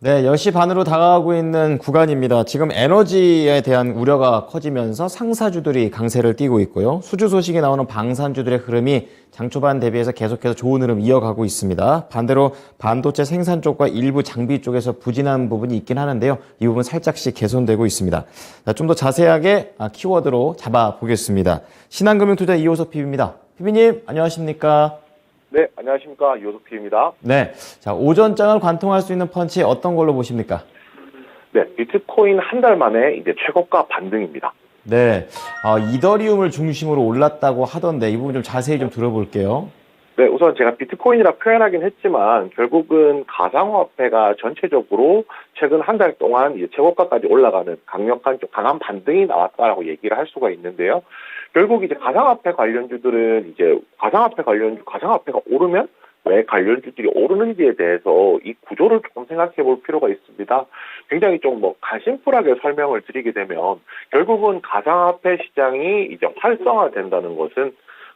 네, 10시 반으로 다가가고 있는 구간입니다. 지금 에너지에 대한 우려가 커지면서 상사주들이 강세를 띠고 있고요. 수주 소식이 나오는 방산주들의 흐름이 장 초반 대비해서 계속해서 좋은 흐름 이어가고 있습니다. 반대로 반도체 생산 쪽과 일부 장비 쪽에서 부진한 부분이 있긴 하는데요. 이 부분 살짝씩 개선되고 있습니다. 좀 더 자세하게 키워드로 잡아보겠습니다. 신한금융투자 이호섭 PB입니다. PB님, 안녕하십니까? 네, 안녕하십니까. 이호섭P입니다. 네, 자, 오전장을 관통할 수 있는 펀치 어떤 걸로 보십니까? 네, 비트코인 한 달 만에 이제 최고가 반등입니다. 네, 이더리움을 중심으로 올랐다고 하던데 이 부분 좀 자세히 좀 들어볼게요. 네, 우선 제가 비트코인이라 표현하긴 했지만 결국은 가상화폐가 전체적으로 최근 한 달 동안 이제 최고가까지 올라가는 강력한 좀 강한 반등이 나왔다라고 얘기를 할 수가 있는데요. 결국 이제 가상화폐 관련주들은 이제 가상화폐가 오르면 왜 관련주들이 오르는지에 대해서 이 구조를 조금 생각해 볼 필요가 있습니다. 굉장히 좀 가심풀하게 설명을 드리게 되면 결국은 가상화폐 시장이 이제 활성화된다는 것은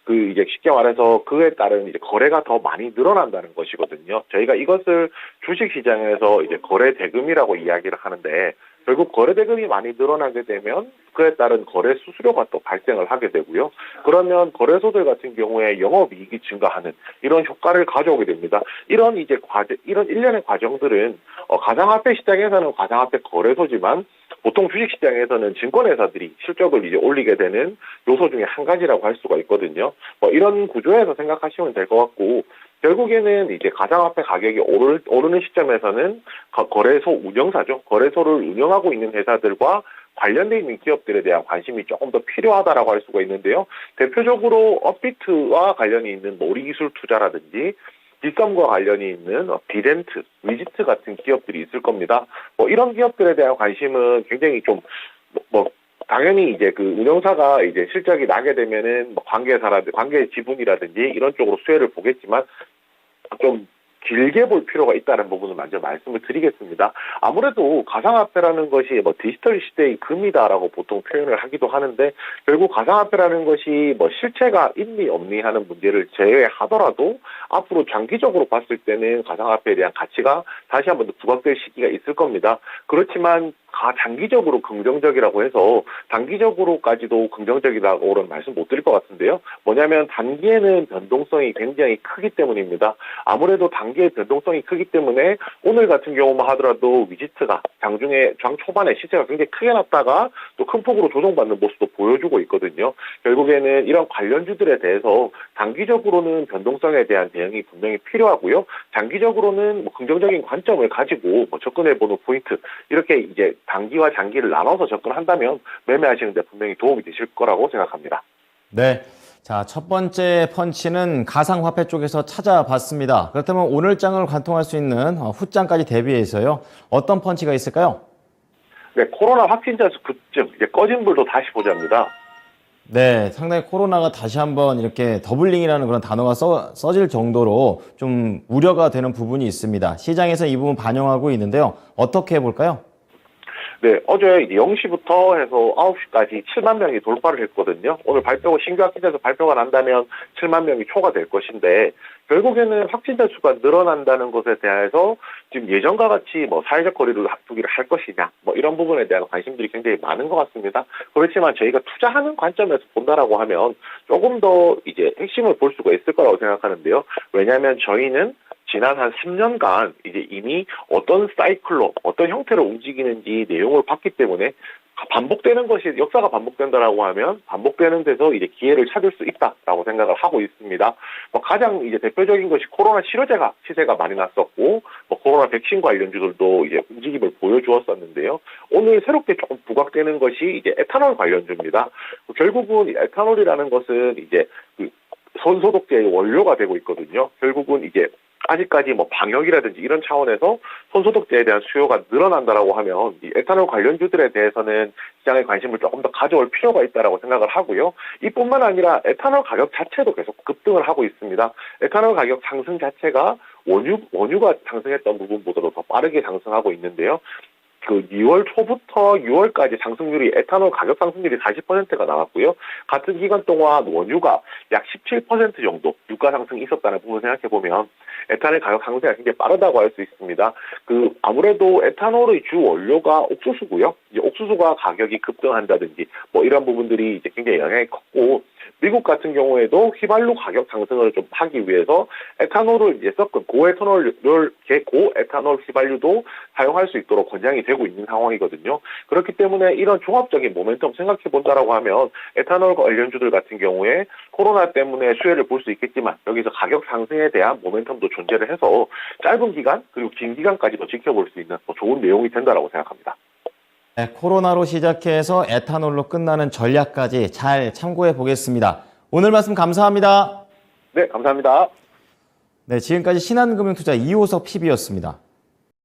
이제 쉽게 말해서 그에 따른 이제 거래가 더 많이 늘어난다는 것이거든요. 저희가 이것을 주식시장에서 이제 거래 대금이라고 이야기를 하는데 결국 거래 대금이 많이 늘어나게 되면 그에 따른 거래 수수료가 또 발생을 하게 되고요. 그러면 거래소들 같은 경우에 영업이익이 증가하는 이런 효과를 가져오게 됩니다. 이런 일련의 과정들은 가상화폐 시장에서는 가상화폐 거래소지만 보통 주식시장에서는 증권회사들이 실적을 이제 올리게 되는 요소 중에 한 가지라고 할 수가 있거든요. 이런 구조에서 생각하시면 될 것 같고, 결국에는 이제 가상화폐 가격이 오르는 시점에서는 거래소 운영사죠. 거래소를 운영하고 있는 회사들과 관련되어 있는 기업들에 대한 관심이 조금 더 필요하다라고 할 수가 있는데요. 대표적으로 업비트와 관련이 있는 놀이기술 투자라든지 빗썸과 관련이 있는 비덴트, 위지트 같은 기업들이 있을 겁니다. 이런 기업들에 대한 관심은 굉장히 좀 당연히 이제 그 운영사가 이제 실적이 나게 되면은 관계 지분이라든지 이런 쪽으로 수혜를 보겠지만 좀 길게 볼 필요가 있다는 부분을 먼저 말씀을 드리겠습니다. 아무래도 가상화폐라는 것이 디지털 시대의 금이다라고 보통 표현을 하기도 하는데 결국 가상화폐라는 것이 실체가 있니 없니 하는 문제를 제외하더라도 앞으로 장기적으로 봤을 때는 가상화폐에 대한 가치가 다시 한번 더 부각될 시기가 있을 겁니다. 그렇지만 장기적으로 긍정적이라고 해서 단기적으로까지도 긍정적이라고는 말씀 못 드릴 것 같은데요. 뭐냐면 단기에는 변동성이 굉장히 크기 때문입니다. 아무래도 단기의 변동성이 크기 때문에 오늘 같은 경우만 하더라도 위지트가 장 초반에 시세가 굉장히 크게 났다가 또 큰 폭으로 조정받는 모습도 보여주고 있거든요. 결국에는 이런 관련주들에 대해서 단기적으로는 변동성에 대한 대응이 분명히 필요하고요. 장기적으로는 긍정적인 관점을 가지고 접근해보는 포인트, 이렇게 이제 단기와 장기를 나눠서 접근한다면 매매하시는 데 분명히 도움이 되실 거라고 생각합니다. 네. 자, 첫 번째 펀치는 가상화폐 쪽에서 찾아봤습니다. 그렇다면 오늘 장을 관통할 수 있는 후장까지 대비해서요. 어떤 펀치가 있을까요? 네, 코로나 확진자 수 급증, 이제 꺼진 불도 다시 보자입니다. 네, 상당히 코로나가 다시 한번 이렇게 더블링이라는 그런 단어가 써질 정도로 좀 우려가 되는 부분이 있습니다. 시장에서 이 부분 반영하고 있는데요. 어떻게 해볼까요? 네, 어제 이제 0시부터 해서 9시까지 7만 명이 돌파를 했거든요. 오늘 신규 확진자 수 발표가 난다면 7만 명이 초과 될 것인데, 결국에는 확진자 수가 늘어난다는 것에 대해서 지금 예전과 같이 사회적 거리를 두기를 할 것이냐, 이런 부분에 대한 관심들이 굉장히 많은 것 같습니다. 그렇지만 저희가 투자하는 관점에서 본다라고 하면 조금 더 이제 핵심을 볼 수가 있을 거라고 생각하는데요. 왜냐하면 저희는 지난 한 3년간 이제 이미 어떤 사이클로, 어떤 형태로 움직이는지 내용을 봤기 때문에 반복되는 것이, 역사가 반복된다라고 하면 반복되는 데서 이제 기회를 찾을 수 있다라고 생각을 하고 있습니다. 가장 이제 대표적인 것이 코로나 치료제가 시세가 많이 났었고, 코로나 백신 관련주들도 이제 움직임을 보여주었었는데요. 오늘 새롭게 조금 부각되는 것이 이제 에탄올 관련주입니다. 결국은 에탄올이라는 것은 이제 손소독제의 원료가 되고 있거든요. 결국은 이제 아직까지 방역이라든지 이런 차원에서 손소독제에 대한 수요가 늘어난다라고 하면 이 에탄올 관련주들에 대해서는 시장의 관심을 조금 더 가져올 필요가 있다라고 생각을 하고요. 이뿐만 아니라 에탄올 가격 자체도 계속 급등을 하고 있습니다. 에탄올 가격 상승 자체가 원유가 상승했던 부분보다도 더 빠르게 상승하고 있는데요. 2월 초부터 6월까지 상승률이, 에탄올 가격 상승률이 40%가 나왔고요. 같은 기간 동안 원유가 약 17% 정도 유가 상승이 있었다는 부분을 생각해보면 에탄올 가격 상승이 굉장히 빠르다고 할 수 있습니다. 아무래도 에탄올의 주 원료가 옥수수고요. 이제 옥수수가 가격이 급등한다든지 뭐 이런 부분들이 이제 굉장히 영향이 컸고, 미국 같은 경우에도 휘발유 가격 상승을 좀 하기 위해서 에탄올을 이제 섞은 고에탄올 휘발유도 사용할 수 있도록 권장이 되고 있는 상황이거든요. 그렇기 때문에 이런 종합적인 모멘텀 생각해 본다라고 하면 에탄올 관련주들 같은 경우에 코로나 때문에 수혜를 볼 수 있겠지만 여기서 가격 상승에 대한 모멘텀도 존재를 해서 짧은 기간 그리고 긴 기간까지도 지켜볼 수 있는 좋은 내용이 된다라고 생각합니다. 네, 코로나로 시작해서 에탄올로 끝나는 전략까지 잘 참고해 보겠습니다. 오늘 말씀 감사합니다. 네, 감사합니다. 네, 지금까지 신한금융투자 이호석 PB였습니다.